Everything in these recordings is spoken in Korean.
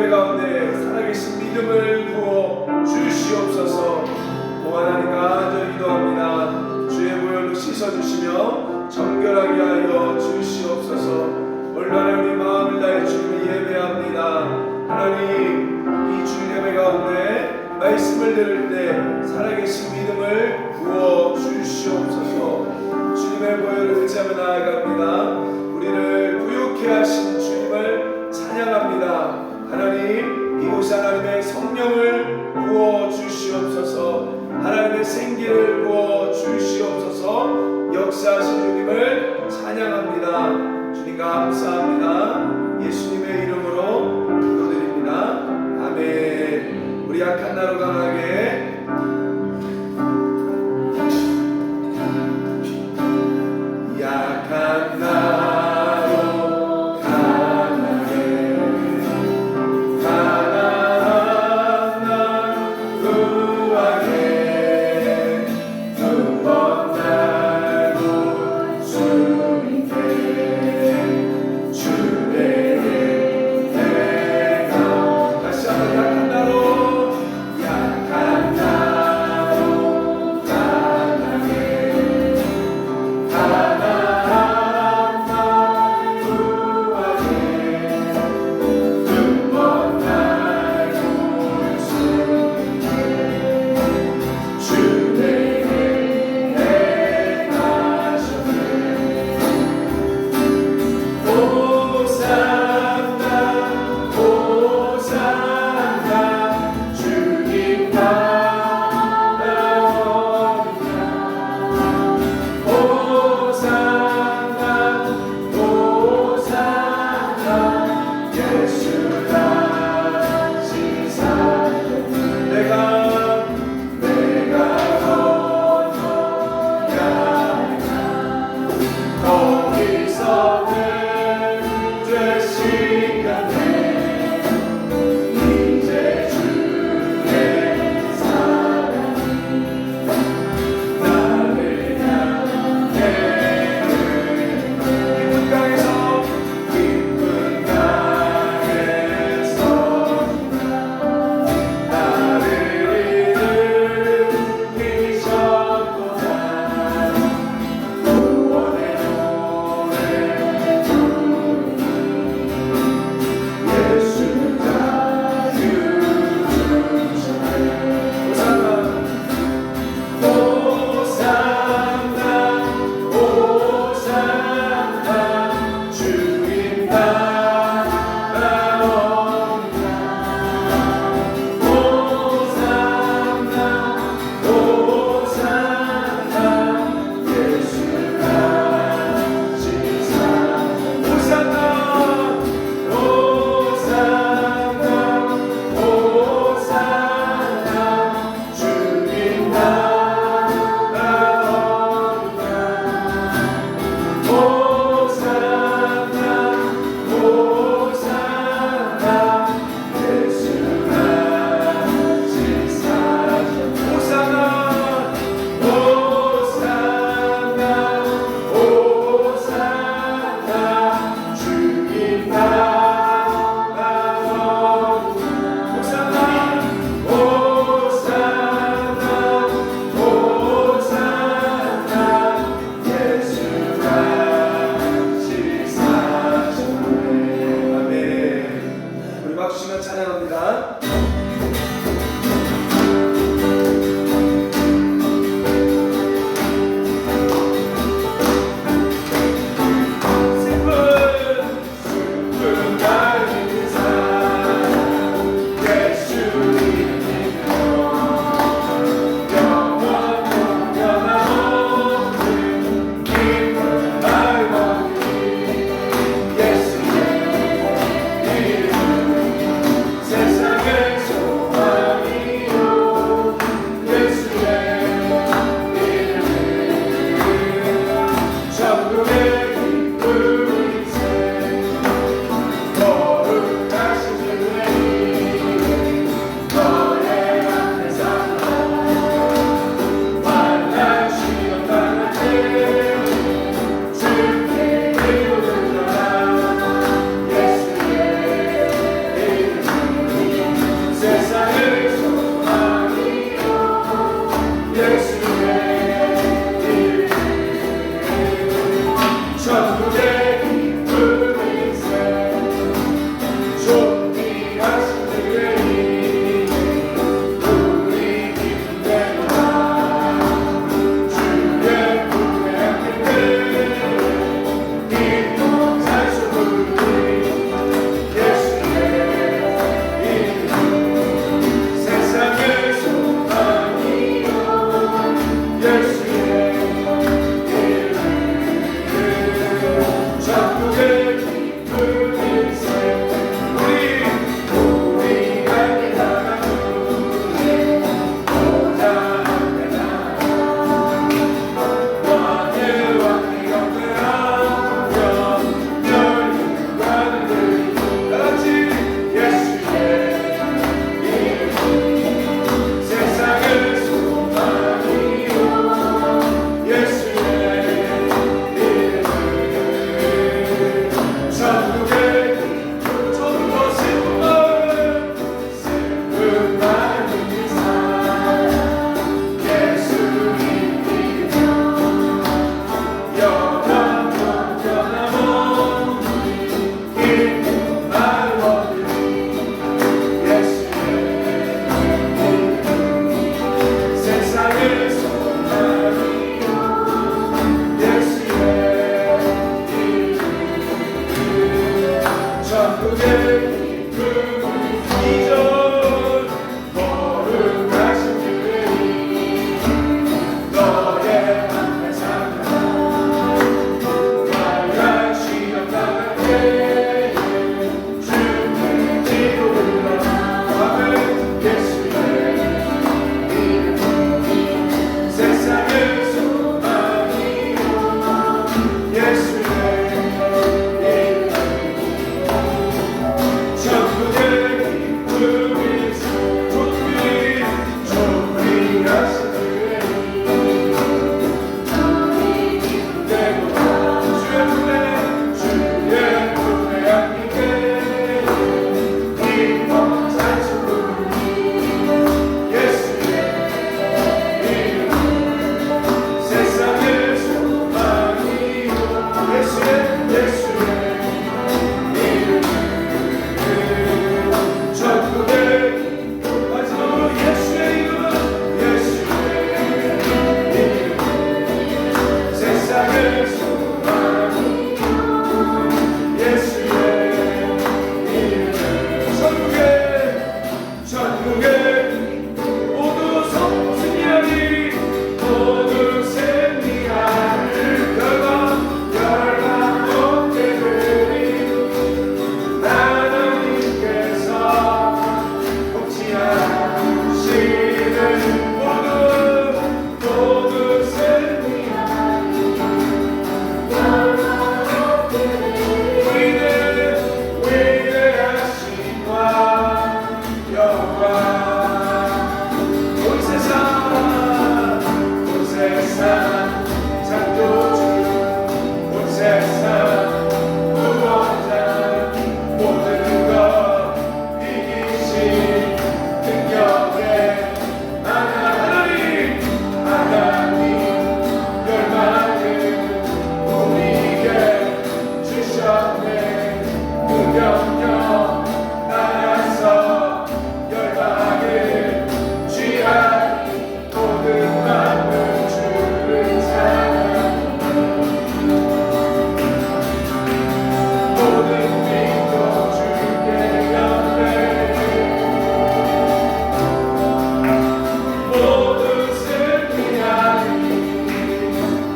예배 가운데 살아계신 믿음을 부어 주시옵소서. 오 하나님 간절히 기도합니다. 주의 보혈로 씻어주시며 정결하게 하여 주시옵소서. 얼마나 우리 마음을 다해 주님을 예배합니다. 하나님, 이 주일 예배 가운데 말씀을 들을 때 살아계신 믿음을 부어 주시옵소서. 주님의 보혈을 의지하며 나아갑니다. 우리를 부유케 하신 주님을 찬양합니다. 하나님, 이곳에 하나님의 성령을 부어 주시옵소서. 하나님의 생기를 부어 주시옵소서. 역사하신 주님을 찬양합니다. 주님 감사합니다. 예수님의 이름으로 기도드립니다. 아멘. 우리 약한 나로 강하게 약한 나로 강하게 가난한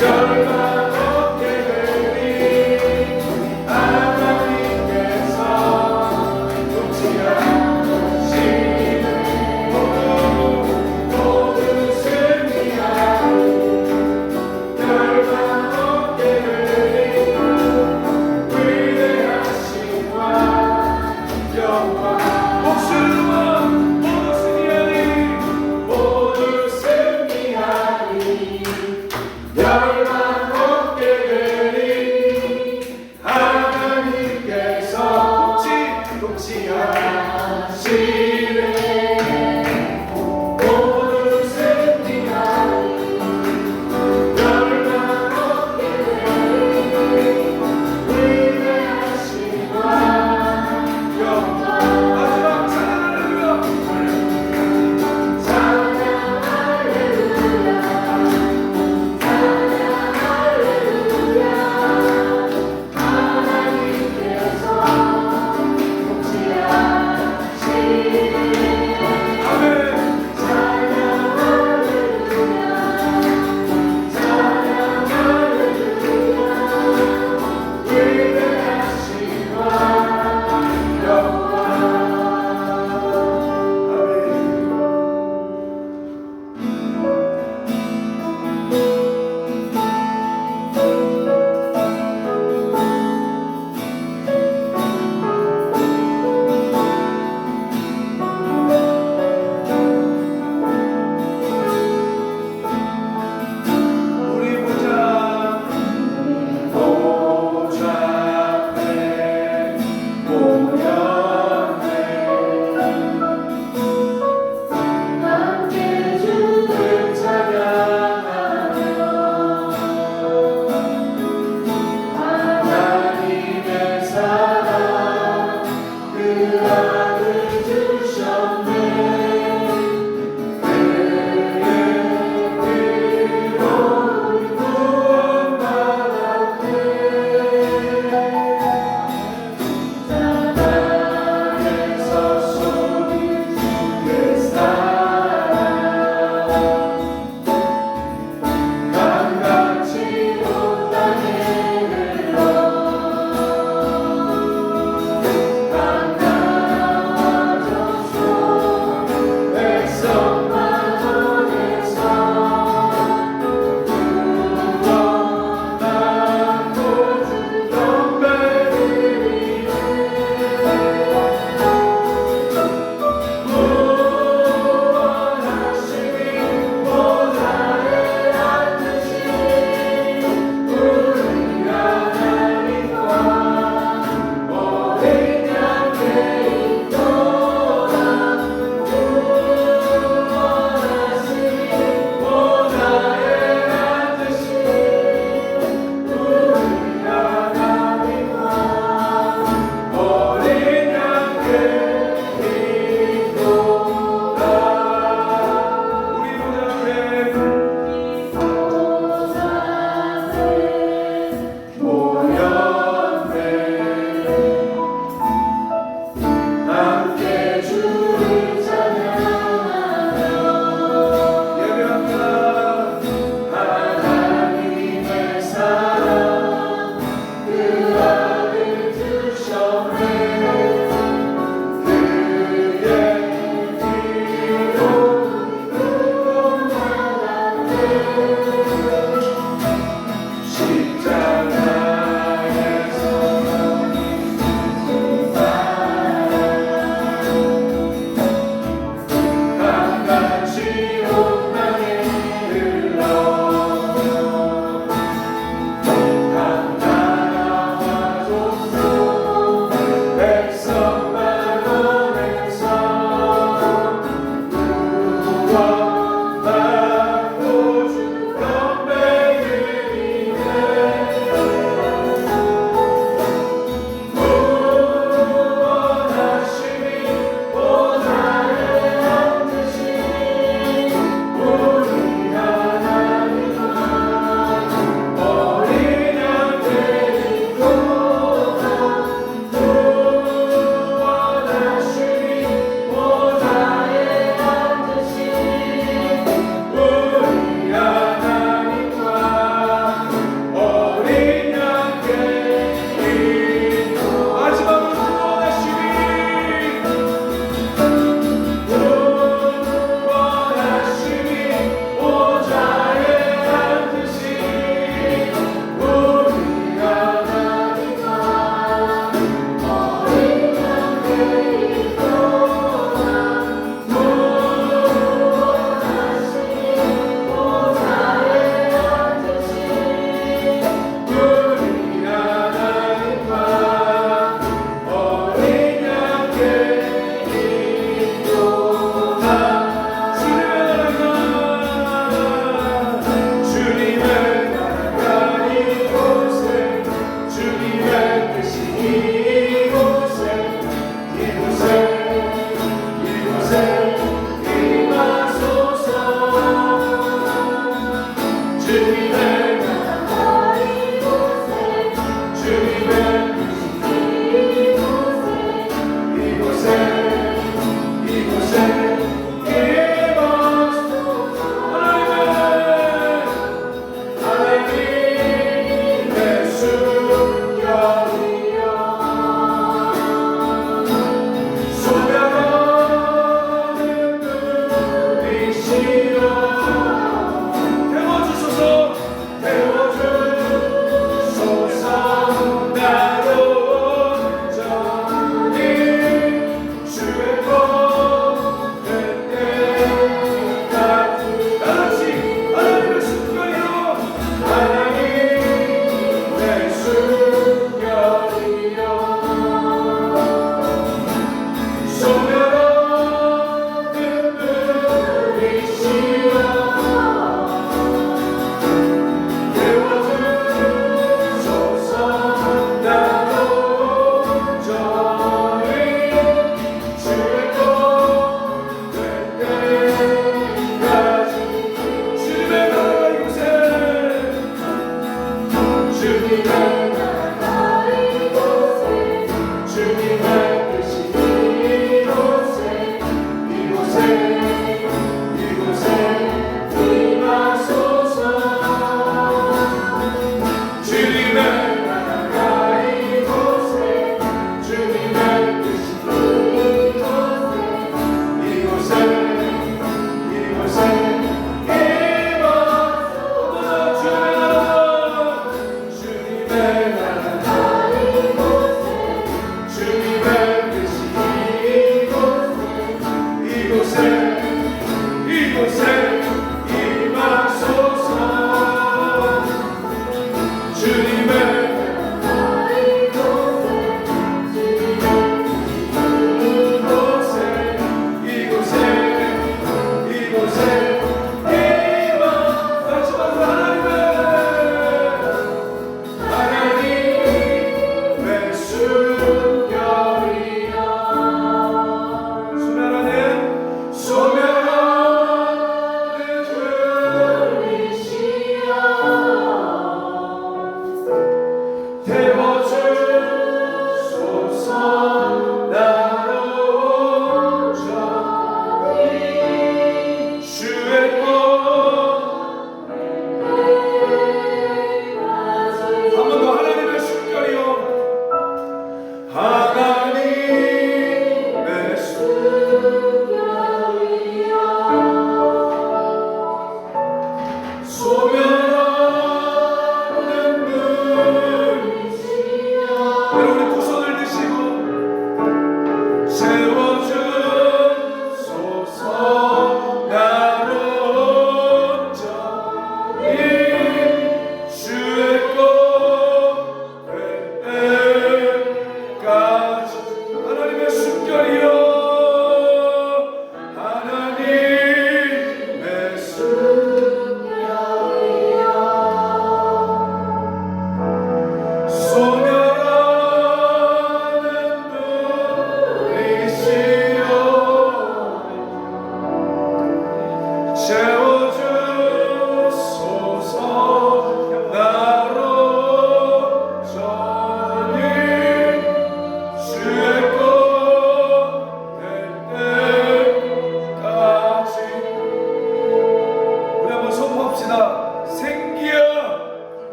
열망 얻게 되리 하나님께서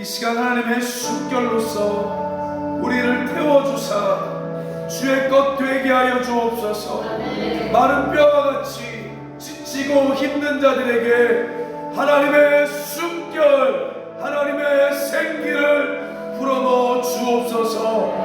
이 시간 하나님의 숨결로서 우리를 태워주사 주의 것 되게 하여 주옵소서. 마른 뼈와 같이 지치고 힘든 자들에게 하나님의 숨결, 하나님의 생기를 불어넣어 주옵소서.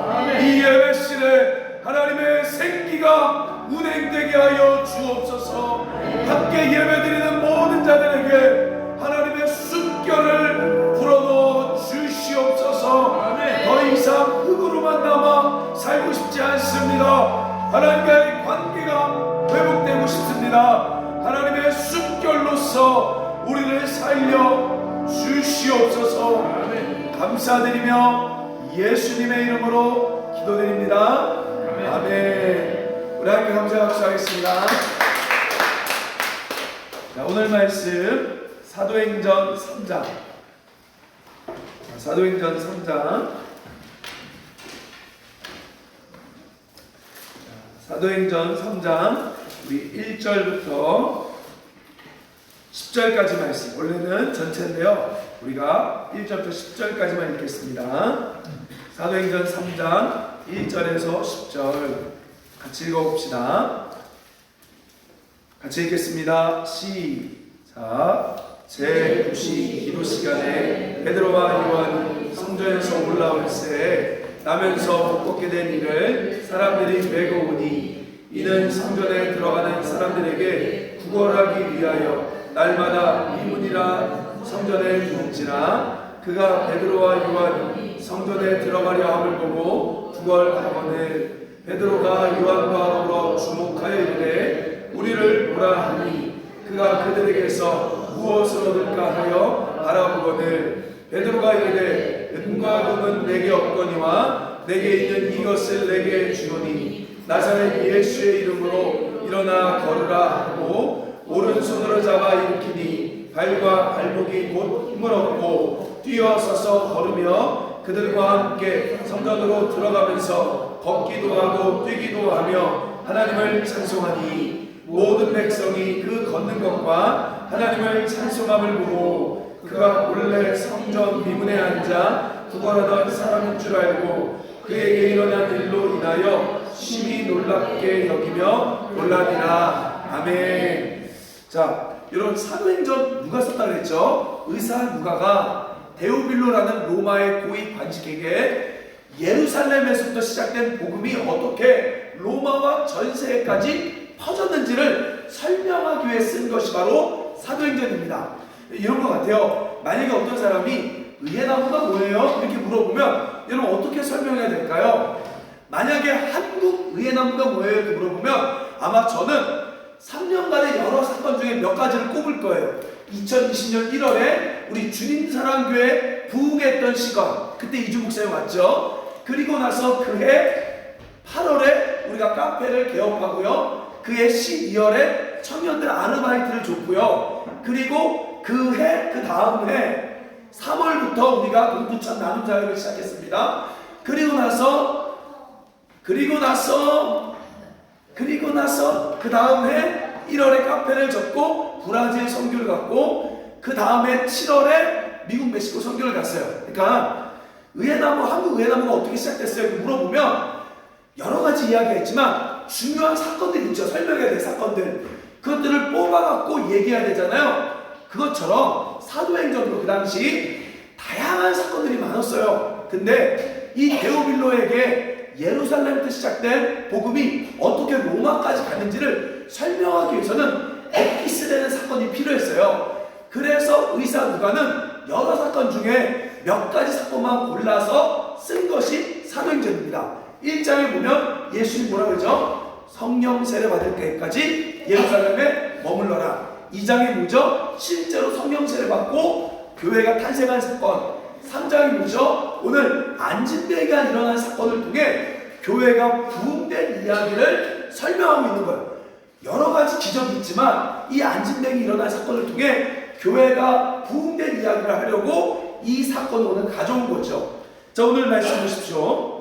이 예배실에 하나님의 생기가 운행되게 하여 주옵소서. 함께 예배드리는 모든 자들에게 하나님의 숨결을 불어넣어 주시옵소서. 더 이상 흙으로만 남아 살고 싶지 않습니다. 하나님과의 관계가 회복되고 싶습니다. 하나님의 숨결로서 우리를 살려 주시옵소서. 감사드리며 예수님의 이름으로 기도드립니다. 아멘. 우리 함께 감사 박수하겠습니다. 자, 오늘 말씀 사도행전 3장. 사도행전 3장. 사도행전 3장 우리 1절부터 10절까지 말씀. 원래는 전체인데요, 우리가 1절부터 10절까지만 읽겠습니다. 사도행전 3장 1절에서 10절 같이 읽어봅시다. 같이 읽겠습니다. 시작. 제9시 기도 시간에 베드로와 요한이 성전에서 올라올새 나면서 못 걷게 된 이를 사람들이 메고 오니 이는 성전에 들어가는 사람들에게 구걸하기 위하여 날마다 이문이라 성전에 두는지라. 그가 베드로와 요한이 성전에 들어가려 함을 보고 구걸하거늘 베드로가 요한과 더불어 주목하여 이르되 우리를 보라 하니 그가 그들에게서 무엇을 얻을까 하여 바라보거늘 베드로가 이르되 은과 금은 내게 없거니와 내게 있는 이것을 내게 주노니 나사렛 예수의 이름으로 일어나 걸으라 하고 오른손으로 잡아 일으키니 발과 발목이 곧 힘을 얻고 뛰어서서 걸으며 그들과 함께 성전으로 들어가면서 걷기도 하고 뛰기도 하며 하나님을 찬송하니 모든 백성이 그 걷는 것과 하나님을 찬송함을 보고 그가 본래 성전 미문에 앉아 구걸하던 사람인 줄 알고 그에게 일어난 일로 인하여 심히 놀랍게 여기며 놀라니라. 아멘. 자, 여러분 사도행전 누가 썼다 그랬죠? 의사 누가가 데오빌로라는 로마의 고위 관직에게 예루살렘에서부터 시작된 복음이 어떻게 로마와 전 세계까지 퍼졌는지를 설명하기 위해 쓴 것이 바로 사도행전입니다. 이런 것 같아요. 만약에 어떤 사람이 의예나무가 뭐예요? 이렇게 물어보면 여러분 어떻게 설명해야 될까요? 만약에 한국 의예나무가 뭐예요? 이렇게 물어보면 아마 저는 3년간의 여러 사건 중에 몇 가지를 꼽을 거예요. 2020년 1월에 우리 주님사랑교회 부흥했던 시간, 그때 이주 목사님 왔죠. 그리고 나서 그해 8월에 우리가 카페를 개업하고요. 그해 12월에 청년들 아르바이트를 줬고요. 그리고 그해 그 다음 해 3월부터 우리가 동두천 나눔자회를 시작했습니다. 그리고 나서 그 다음 해 1월에 카페를 접고 브라질 선교를 갔고 그 다음에 7월에 미국 멕시코 선교를 갔어요. 그러니까 한국 의예나무가 어떻게 시작됐어요? 이렇게 물어보면 여러 가지 이야기했지만 중요한 사건들이 있죠. 설명해야 될 사건들. 그것들을 뽑아갖고 얘기해야 되잖아요. 그것처럼 사도행전도 그 당시 다양한 사건들이 많았어요. 근데 이 데오빌로에게 예루살렘부터 시작된 복음이 어떻게 로마까지 갔는지를 설명하기 위해서는 엑기스라는 사건이 필요했어요. 그래서 의사 누가는 여러 사건 중에 몇 가지 사건만 골라서 쓴 것이 사도행전입니다. 1장에 보면 예수님이 뭐라 그러죠? 성령 세례 받을 때까지 예루살렘에 머물러라. 2장에 뭐죠? 실제로 성령 세례 받고 교회가 탄생한 사건. 3장이 뭐죠? 오늘 안진뱅이가 일어난 사건을 통해 교회가 부흥된 이야기를 설명하고 있는 거예요. 여러 가지 기적이 있지만 이 안진뱅이 일어난 사건을 통해 교회가 부흥된 이야기를 하려고 이 사건을 오늘 가져온 거죠. 자, 오늘 말씀 보십시오.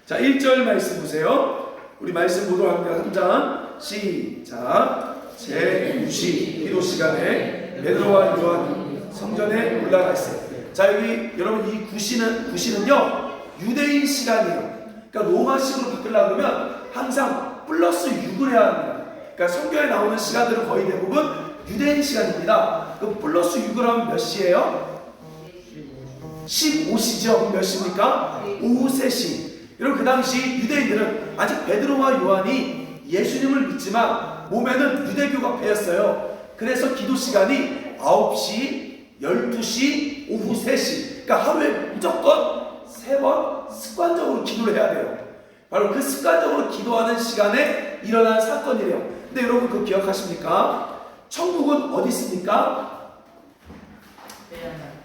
자, 1절 말씀 보세요. 우리 말씀 보도록 합니다. 3장 시작. 제6시 기도 시간에 베드로와 요한이 성전에 올라가 있어요. 자, 여기 여러분 이 구시는요 유대인 시간이에요. 그러니까 로마식으로 바꾸려고 하면 항상 플러스 6을 해야 합니다. 그러니까 성경에 나오는 시간들은 거의 대부분 유대인 시간입니다. 그럼 플러스 6을 하면 몇 시예요? 15시죠. 그럼 몇 시입니까? 오후 3시. 여러분 그 당시 유대인들은 아직 베드로와 요한이 예수님을 믿지만 몸에는 유대교가 배었어요. 그래서 기도 시간이 9시, 12시, 오후 3시. 그러니까 하루에 무조건 3번 습관적으로 기도를 해야 돼요. 바로 그 습관적으로 기도하는 시간에 일어난 사건이래요. 근데 여러분 그거 기억하십니까? 천국은 어디 있습니까?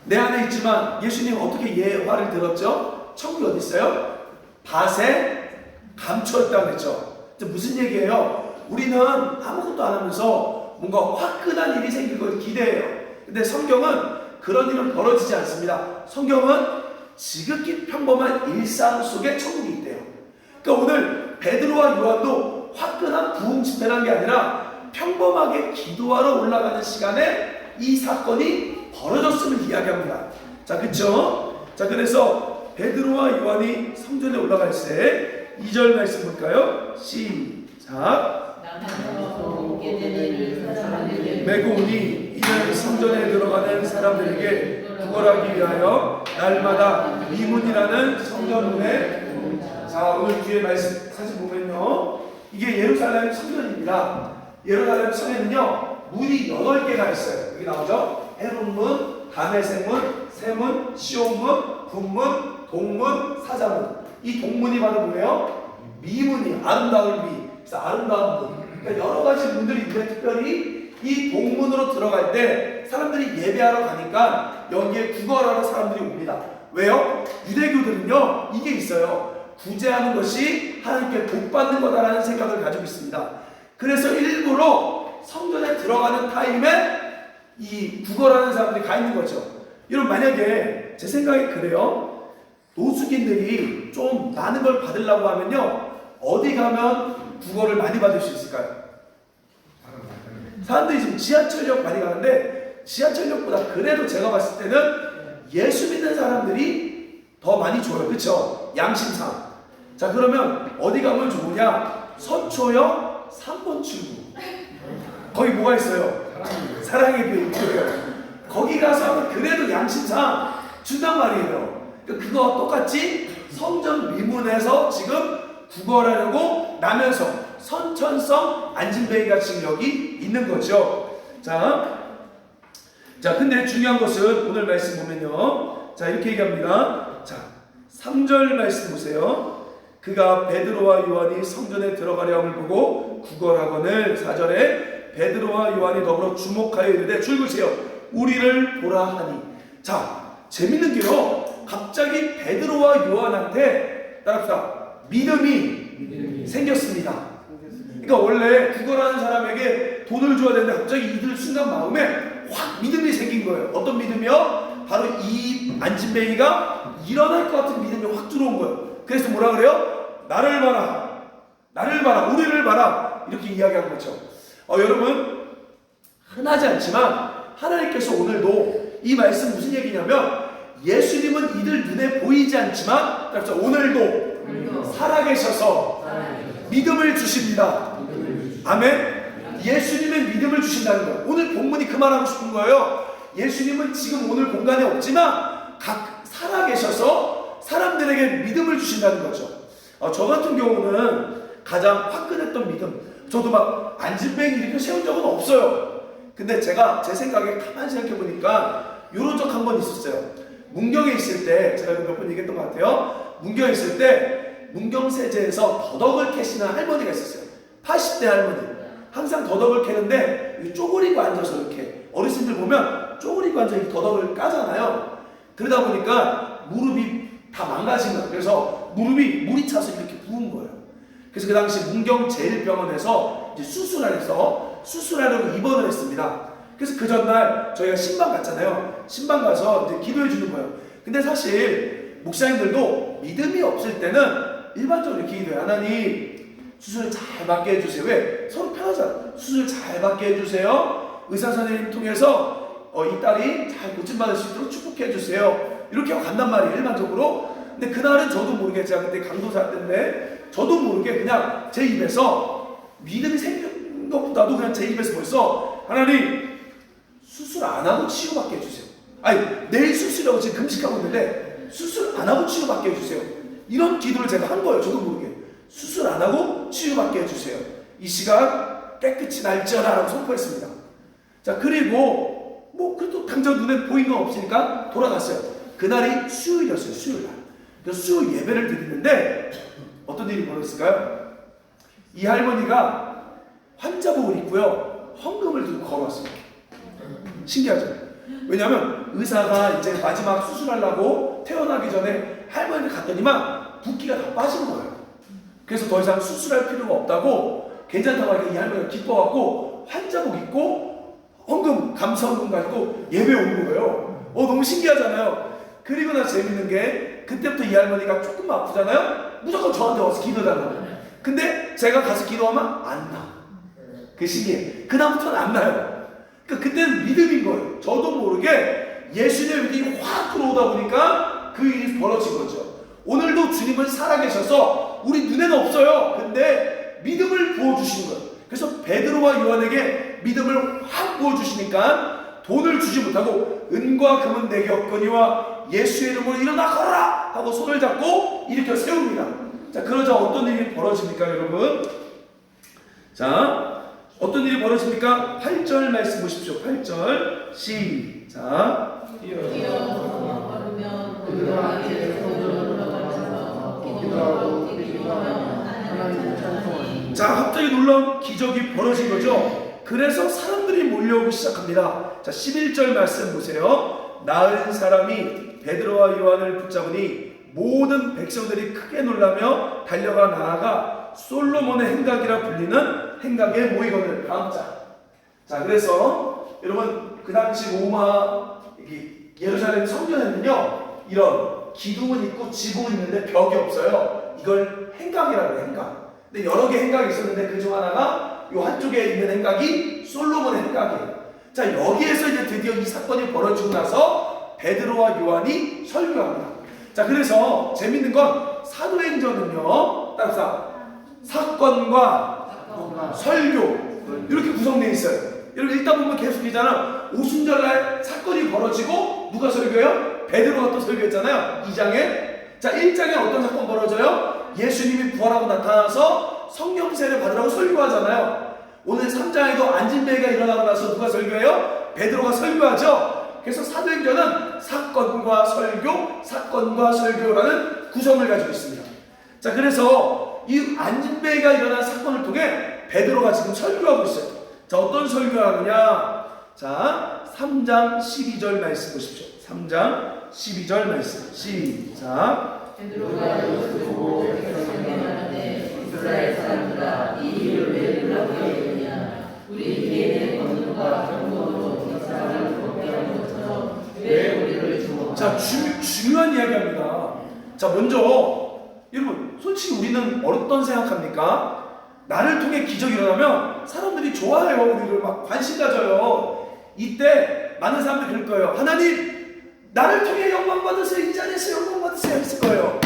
내 안에 있지만 예수님 어떻게 예화를 들었죠? 천국이 어디 있어요? 밭에 감춰있다고 그랬죠. 무슨 얘기예요? 우리는 아무것도 안 하면서 뭔가 화끈한 일이 생길 걸 기대해요. 근데 성경은 그런 일은 벌어지지 않습니다. 성경은 지극히 평범한 일상 속에 천국이 있대요. 그러니까 오늘 베드로와 요한도 화끈한 부흥 집회를 한 게 아니라 평범하게 기도하러 올라가는 시간에 이 사건이 벌어졌음을 이야기합니다. 자, 그쵸? 자, 그래서 베드로와 요한이 성전에 올라가 있을 때 2절 말씀 볼까요? 시작. 메고 오니 이는 성전에 들어가는 사람들에게 구걸하기 위하여 날마다 미문이라는 성전문에. 자, 오늘 뒤에 말씀 사실 보면요 이게 예루살렘 성전입니다. 예루살렘 성에는요 문이 8개가 있어요. 여기 나오죠? 헤롯문, 다메섹문, 세문, 시온문, 군문, 동문, 사자문. 이 동문이 바로 뭐예요? 미문이 아름다울 미. 그래서 아름다운 문. 그러니까 여러 가지 문들이 있는데 특별히 이 동문으로 들어갈 때 사람들이 예배하러 가니까 여기에 구걸하러 사람들이 옵니다. 왜요? 유대교들은요 이게 있어요. 구제하는 것이 하나님께 복 받는 거다라는 생각을 가지고 있습니다. 그래서 일부러 성전에 들어가는 타임에 이 구걸하는 사람들이 가 있는 거죠. 여러분 만약에 제 생각에 그래요. 노숙인들이 좀 많은 걸 받으려고 하면요 어디 가면 구걸을 많이 받을 수 있을까요? 사람들이 지금 지하철역 많이 가는데 지하철역보다 그래도 제가 봤을 때는 예수 믿는 사람들이 더 많이 줘요. 그렇죠? 양심상. 자 그러면 어디 가면 좋으냐? 서초역 3번 출구. 거기 뭐가 있어요? 사랑의 교회예요. 거기 가서 그래도 양심상 준단 말이에요. 그거와 똑같이 성전 미문에서 지금 구걸하려고 나면서 선천성 안진뱅이가 지금 여기 있는 거죠. 자 근데 중요한 것은 오늘 말씀 보면요. 자 이렇게 얘기합니다. 자 3절 말씀 보세요. 그가 베드로와 요한이 성전에 들어가려 함을 보고 구걸하거늘 4절에 베드로와 요한이 더불어 주목하여 이르되 줄그세요 우리를 보라 하니. 자 재밌는 게요. 갑자기 베드로와 요한한테 따라합시다. 믿음이 생겼습니다. 그러니까 원래 구걸하는 사람에게 돈을 줘야 되는데 갑자기 이들 순간 마음에 확 믿음이 생긴 거예요. 어떤 믿음이요? 바로 이 안진뱅이가 일어날 것 같은 믿음이 확 들어온 거예요. 그래서 뭐라 그래요? 나를 봐라, 나를 봐라, 우리를 봐라 이렇게 이야기한 거죠. 여러분 흔하지 않지만 하나님께서 오늘도 이 말씀 무슨 얘기냐면 예수님은 이들 눈에 보이지 않지만 오늘도 살아계셔서 믿음을 주십니다. 아멘. 예수님은 믿음을 주신다는 거예요. 오늘 본문이 그 말하고 싶은 거예요. 예수님은 지금 오늘 공간에 없지만 각 살아계셔서 사람들에게 믿음을 주신다는 거죠. 저 같은 경우는 가장 화끈했던 믿음, 저도 막 안진뱅이 이렇게 세운 적은 없어요. 근데 제가 제 생각에 가만히 생각해 보니까 이런 적 한 번 있었어요. 문경에 있을 때 제가 몇 번 얘기했던 것 같아요. 문경에 있을 때 문경세제에서 더덕을 캐시는 할머니가 있었어요. 80대 할머니. 항상 더덕을 캐는데 쪼그리고 앉아서 이렇게 어르신들 보면 쪼그리고 앉아 이렇게 더덕을 까잖아요. 그러다 보니까 무릎이 다 망가진 거예요. 그래서 무릎이 물이 차서 이렇게 부은 거예요. 그래서 그 당시 문경제일병원에서 이제 수술하려고 입원을 했습니다. 그래서 그 전날 저희가 신방 갔잖아요. 신방 가서 이제 기도해 주는 거예요. 근데 사실 목사님들도 믿음이 없을 때는 일반적으로 이렇게 기도해요. 하나님 수술을 잘 받게 해주세요. 왜? 서로 편하잖아. 수술 잘 받게 해주세요. 의사 선생님 통해서 이 딸이 잘 고침받을 수 있도록 축복해 해주세요. 이렇게 하고 간단 말이에요. 일반적으로. 근데 그날은 저도 모르게 제가 그때 강도사 때인데 저도 모르게 그냥 제 입에서 믿음이 생긴 것보다도 그냥 제 입에서 벌써 하나님 수술 안 하고 치유받게 해주세요. 아니 내일 수술이라고 지금 금식하고 있는데 수술 안 하고 치유받게 해주세요. 이런 기도를 제가 한 거예요. 저도 모르게. 수술 안 하고 치유받게 해주세요. 이 시간 깨끗이 날지어라 라고 선포했습니다. 자 그리고 뭐 그래도 당장 눈에 보이는 건 없으니까 돌아갔어요. 그날이 수요일이었어요. 수요일날. 그래서 수요 예배를 드리는데 어떤 일이 벌어졌을까요? 이 할머니가 환자복을 입고요. 헌금을 들고 걸어왔어요. 신기하죠? 왜냐하면 의사가 이제 마지막 수술하려고 퇴원하기 전에 할머니를 갔더니만 붓기가 다 빠진 거예요. 그래서 더 이상 수술할 필요가 없다고 괜찮다고 하니까 이 할머니가 기뻐갖고 환자복 입고 헌금 감사헌금 가지고 예배 온 거예요. 너무 신기하잖아요. 그리고 나서 재밌는 게 그때부터 이 할머니가 조금만 아프잖아요. 무조건 저한테 와서 기도해달라고. 근데 제가 가서 기도하면 안 나. 그 신기해. 그다음부터는 안 나요. 그러니까 그때는 믿음인 거예요. 저도 모르게 예수님의 믿음이 확 들어오다 보니까 그 일이 벌어진 거죠. 오늘도 주님은 살아계셔서 우리 눈에는 없어요. 근데 믿음을 부어주시는 거예요. 그래서 베드로와 요한에게 믿음을 확 부어주시니까 돈을 주지 못하고 은과 금은 내게 없거니와 예수의 이름으로 일어나 걸어라 하고 손을 잡고 일으켜 세웁니다. 자 그러자 어떤 일이 벌어집니까 여러분? 자 어떤 일이 벌어집니까? 8절 말씀 보십시오. 8절 시작. 자 갑자기 놀라운 기적이 벌어진 거죠. 그래서 사람들이 몰려오기 시작합니다. 자, 11절 말씀 보세요. 나은 사람이 베드로와 요한을 붙잡으니 모든 백성들이 크게 놀라며 달려가 나아가 솔로몬의 행각이라 불리는 행각에 모이거늘. 다음 장. 자, 그래서 여러분 그 당시 로마 예루살렘 성전에는요 이런 기둥은 있고 지붕은 있는데 벽이 없어요. 이걸 행각이라고 해요. 행각. 근데 여러 개 행각이 있었는데 그 중 하나가 요 한쪽에 있는 행각이 솔로몬의 행각이에요. 자, 여기에서 이제 드디어 이 사건이 벌어지고 나서 베드로와 요한이 설교합니다. 자, 그래서 재밌는 건 사도행전은요 따라서 사건과 설교 이렇게 구성되어 있어요. 여러분 읽다 보면 계속 있잖아. 오순절날 사건이 벌어지고 누가 설교해요? 베드로가 또 설교했잖아요. 2장에. 자, 1장에 어떤 사건 벌어져요? 예수님이 부활하고 나타나서 성령 세례를 받으라고 설교하잖아요. 오늘 3장에도 안진뱅이가 일어나고 나서 누가 설교해요? 베드로가 설교하죠. 그래서 사도행전은 사건과 설교라는 구성을 가지고 있습니다. 자, 그래서 이 안진뱅이가 일어난 사건을 통해 베드로가 지금 설교하고 있어요. 자, 어떤 설교를 하느냐? 자, 3장 12절 말씀 보십시오. 3장 12절 말씀. 시작. 베드로가 이것을 보고 백성에게 말하되 이스라엘 사람들아 이 일을 왜 놀라게 하느냐? 우리 개인의 권능과 정보로 이 사람을 걷게 한 것처럼 왜 우리를 주목하느냐? 자, 중요한 이야기합니다. 자, 먼저 여러분 솔직히 우리는 어떤 생각합니까? 나를 통해 기적이 일어나면 사람들이 좋아해요. 우리를 막 관심 가져요. 이때 많은 사람들이 그럴 거예요. 하나님, 나를 통해 영광 받으세요. 이 자리에서 영광 받으세요 했을 거예요.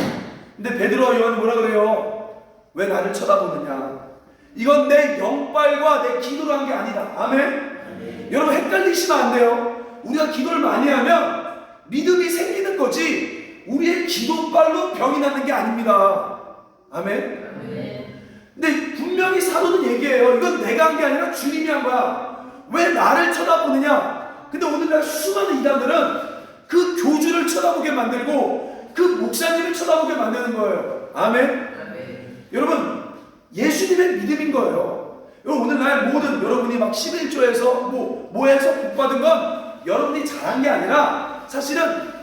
근데 베드로와 요한은 뭐라 그래요? 왜 나를 쳐다보느냐? 이건 내 영빨과 내 기도로 한 게 아니다. 아멘? 여러분 헷갈리시면 안 돼요. 우리가 기도를 많이 하면 믿음이 생기는 거지 우리의 기도빨로 병이 나는 게 아닙니다. 아멘? 근데 분명히 사도는 얘기해요. 이건 내가 한 게 아니라 주님이 한 거야. 왜 나를 쳐다보느냐? 근데 오늘날 수많은 이단들은 그 교주를 쳐다보게 만들고 그 목사님을 쳐다보게 만드는 거예요. 아멘? 여러분 예수님의 믿음인 거예요. 여러분 오늘날 모든 여러분이 막 11조에서 뭐 해서 복 받은 건 여러분이 잘한 게 아니라 사실은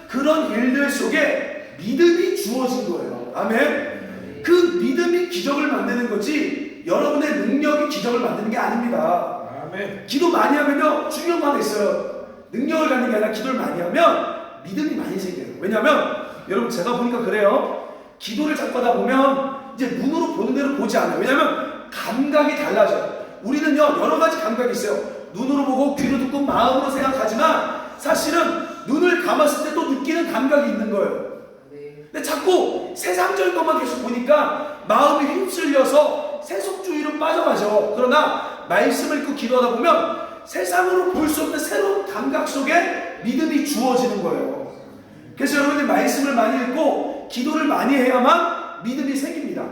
그런 일들 속에 믿음이 주어진 거예요. 아멘? 그 믿음이 기적을 만드는 거지 여러분의 능력이 기적을 만드는 게 아닙니다. 아멘. 기도 많이 하면요 중요한 거 하나 있어요. 능력을 갖는 게 아니라 기도를 많이 하면 믿음이 많이 생겨요. 왜냐하면 여러분 제가 보니까 그래요. 기도를 자꾸 하다 보면 이제 눈으로 보는 대로 보지 않아요. 왜냐하면 감각이 달라져요. 우리는요 여러 가지 감각이 있어요. 눈으로 보고 귀로 듣고 마음으로 생각하지만 사실은 눈을 감았을 때 또 느끼는 감각이 있는 거예요. 근데 자꾸 세상적인 것만 계속 보니까 마음이 휩쓸려서 세속주의로 빠져가죠. 그러나 말씀을 읽고 기도하다 보면 세상으로 볼 수 없는 새로운 감각 속에 믿음이 주어지는 거예요. 그래서 여러분이 말씀을 많이 읽고 기도를 많이 해야만 믿음이 생깁니다.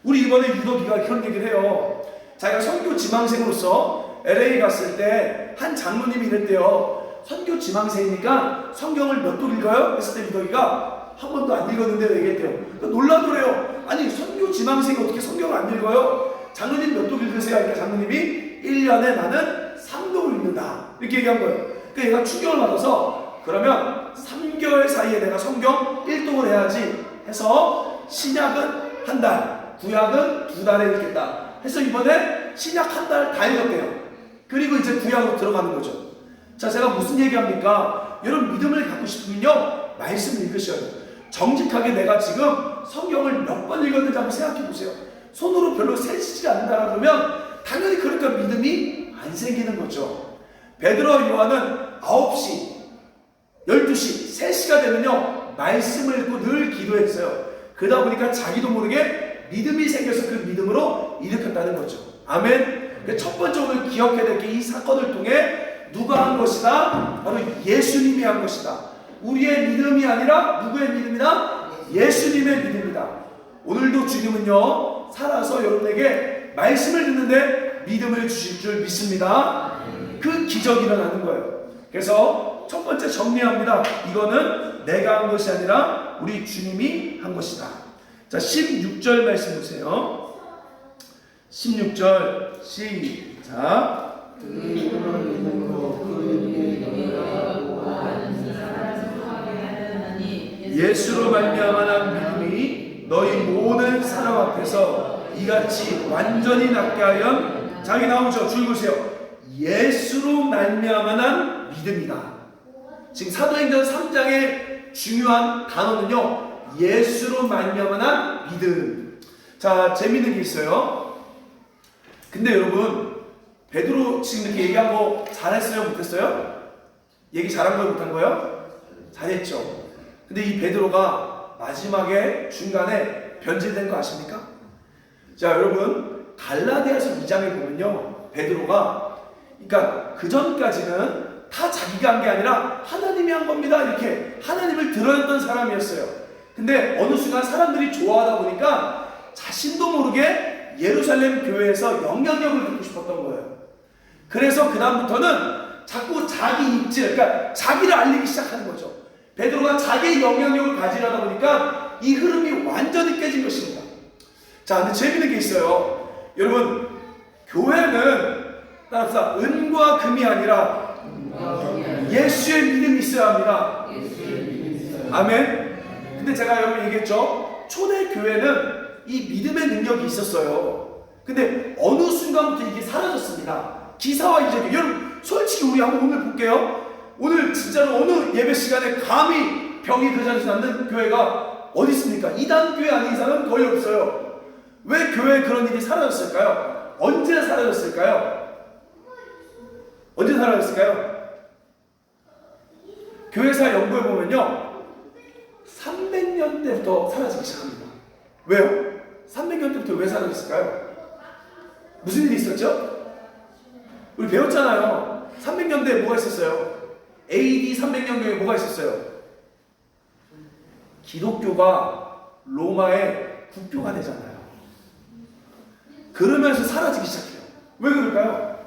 우리 이번에 유덕이가 그런 얘기를 해요. 자기가 선교 지망생으로서 LA 갔을 때 한 장로님이 이랬대요. 선교 지망생이니까 성경을 몇 돌 읽어요? 했을 때 유덕이가 한 번도 안 읽었는데 얘기했대요. 그러니까 놀라더래요. 아니 선교 지망생이 어떻게 성경을 안 읽어요? 장로님 몇 돌 읽으세요? 하니까 장로님이 1년에 나는 3독을 읽는다 이렇게 얘기한 거예요. 그러니까 얘가 충격을 받아서 그러면 3개월 사이에 내가 성경 1독을 해야지 해서 신약은 한 달, 구약은 2달에 읽겠다 해서 이번에 신약 한 달 다 읽었대요. 그리고 이제 구약으로 들어가는 거죠. 자, 제가 무슨 얘기합니까? 여러분 믿음을 갖고 싶으면요 말씀을 읽으셔야 돼요. 정직하게 내가 지금 성경을 몇 번 읽었는지 한번 생각해 보세요. 손으로 별로 세지지 않는다 그러면 당연히 그러니까 믿음이 안 생기는 거죠. 베드로와 요한은 9시, 12시, 3시가 되면요 말씀을 읽고 늘 기도했어요. 그러다 보니까 자기도 모르게 믿음이 생겨서 그 믿음으로 일으켰다는 거죠. 아멘. 첫 번째 오늘 기억해야 될 게 이 사건을 통해 누가 한 것이다? 바로 예수님이 한 것이다. 우리의 믿음이 아니라 누구의 믿음이다? 예수님의 믿음이다. 오늘도 주님은요 살아서 여러분에게 말씀을 듣는데 믿음을 주실 줄 믿습니다. 그 기적이 일어나는 거예요. 그래서 첫 번째 정리합니다. 이거는 내가 한 것이 아니라 우리 주님이 한 것이다. 자, 16절 말씀 보세요. 16절 시작. 그 이름으로 믿음으로 그 이름의 영예라고 하는 사람을 소망하게 하나니 예수로 말미암아 난 믿음이 너희 모든 사람 앞에서 이같이 완전히 낫게 하여 자기 나오죠. 줄 보세요. 예수로 말미암아 난 믿음이다. 지금 사도행전 3장의 중요한 단어는요, 예수로 말미암아 난 믿음. 자, 재밌는 게 있어요. 근데 여러분, 베드로 지금 이렇게 얘기한 거 잘했어요, 못했어요? 얘기 잘한 거예요, 못한 거예요? 잘했죠. 근데 이 베드로가 마지막에 중간에 변질된 거 아십니까? 자, 여러분, 갈라디아서 2장에 보면요, 베드로가, 그러니까 그 전까지는 다 자기가 한 게 아니라 하나님이 한 겁니다, 이렇게 하나님을 드러냈던 사람이었어요. 근데 어느 순간 사람들이 좋아하다 보니까 자신도 모르게 예루살렘 교회에서 영향력을 갖고 싶었던 거예요. 그래서 그 다음부터는 자꾸 자기 입질, 그러니까 자기를 알리기 시작하는 거죠. 베드로가 자기의 영향력을 가지려다 보니까 이 흐름이 완전히 깨진 것입니다. 자, 근데 재밌는 게 있어요. 여러분, 교회는 따라서 은과 금이 아니라 예수의 믿음이 있어야 합니다. 아멘. 근데 제가 여러분 얘기했죠. 초대 교회는 이 믿음의 능력이 있었어요. 근데 어느 순간부터 이게 사라졌습니다. 기사와 이적이. 여러분, 솔직히 우리 한번 오늘 볼게요. 오늘 진짜로 어느 예배 시간에 감히 병이 그 자리에서 낫는 교회가 어디 있습니까? 이단 교회 아닌 이상은 거의 없어요. 왜 교회에 그런 일이 사라졌을까요? 언제 사라졌을까요? 언제 사라졌을까요? 교회사 연구해 보면요, 300년 때부터 사라지기 시작합니다. 왜요? 300년 때부터 왜 사라졌을까요? 무슨 일이 있었죠? 우리 배웠잖아요. 300년대에 뭐가 있었어요? AD 300년경에 뭐가 있었어요? 기독교가 로마의 국교가 되잖아요. 그러면서 사라지기 시작해요. 왜 그럴까요?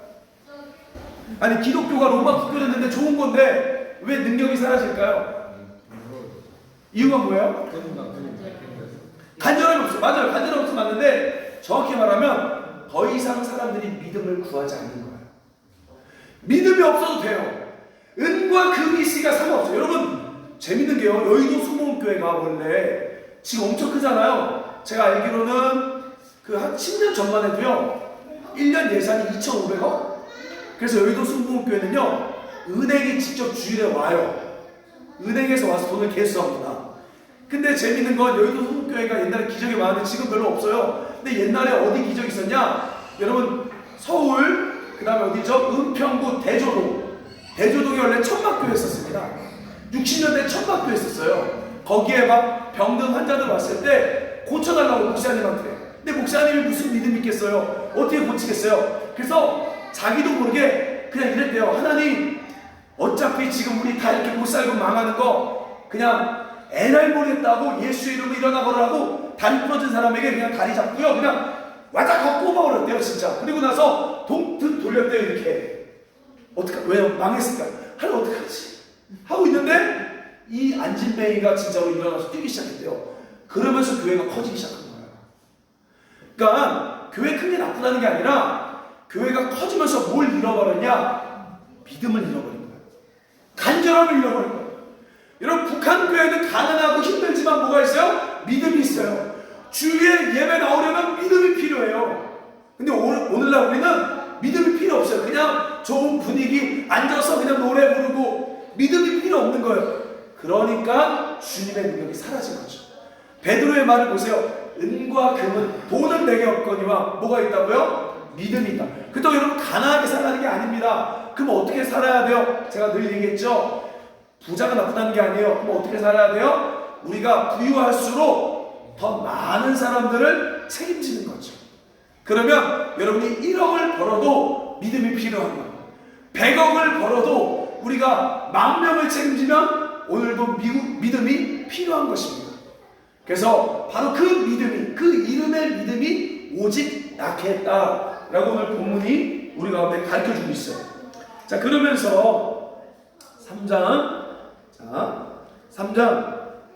아니, 기독교가 로마 국교 됐는데 좋은 건데 왜 능력이 사라질까요? 이유가 뭐예요? 간절함이 없어요. 맞아요. 간절함이 없어 맞는데 정확히 말하면 더 이상 사람들이 믿음을 구하지 않는 거예요. 믿음이 없어도 돼요. 은과 금이 있으니까 상관없어요. 여러분, 재밌는 게요, 여의도 수목교회가 원래 지금 엄청 크잖아요. 제가 알기로는 그 한 10년 전만 해도요, 1년 예산이 2,500억? 그래서 여의도 수목교회는요, 은행이 직접 주일에 와요. 은행에서 와서 돈을 개수합니다. 근데 재밌는 건 여의도 수목교회가 옛날에 기적이 많은데 지금 별로 없어요. 근데 옛날에 어디 기적이 있었냐? 여러분, 서울, 그 다음에 어디죠? 은평구 대조동. 대조동이 원래 천막교회였었습니다. 60년대 천막교회 했었어요. 거기에 막 병든 환자들 왔을 때 고쳐달라고 목사님한테. 근데 목사님이 무슨 믿음이 있겠어요? 어떻게 고치겠어요? 그래서 자기도 모르게 그냥 이랬대요. 하나님, 어차피 지금 우리 다 이렇게 못 살고 망하는 거 그냥 애날 모르겠다고 예수의 이름으로 일어나거라고 다리 부러진 사람에게 그냥 다리 잡고요, 그냥 와자가 뽑아버렸대요, 진짜. 그리고 나서 동트 돌렸대요, 이렇게. 왜 망했을까? 하루 어떡하지? 하고 있는데 이 안진뱅이가 진짜로 일어나서 뛰기 시작했대요. 그러면서 교회가 커지기 시작한 거예요. 그러니까 교회 큰 게 나쁘다는 게 아니라 교회가 커지면서 뭘 잃어버렸냐? 믿음을 잃어버린 거예요. 간절함을 잃어버린 거예요. 여러분, 북한 교회는 가난하고 힘들지만 뭐가 있어요? 믿음이 있어요. 주위에 예배 나오려면 믿음이 필요해요. 근데 오늘날 우리는 믿음이 필요 없어요. 그냥 좋은 분위기 앉아서 그냥 노래 부르고 믿음이 필요 없는 거예요. 그러니까 주님의 능력이 사라진 거죠. 베드로의 말을 보세요. 은과 금은 돈은 내게 없거니와 뭐가 있다고요? 믿음이 있다. 그렇다고 여러분 가난하게 살라는 게 아닙니다. 그럼 어떻게 살아야 돼요? 제가 늘 얘기했죠. 부자가 나쁘다는 게 아니에요. 그럼 어떻게 살아야 돼요? 우리가 부유할수록 더 많은 사람들을 책임지는 거죠. 그러면 여러분이 1억을 벌어도 믿음이 필요한 거예요. 100억을 벌어도 우리가 10,000명을 책임지면 오늘도 믿음이 필요한 것입니다. 그래서 바로 그 믿음이, 그 이름의 믿음이 오직 약했다라고 오늘 본문이 우리 가운데 가르쳐주고 있어요. 자, 그러면서 3장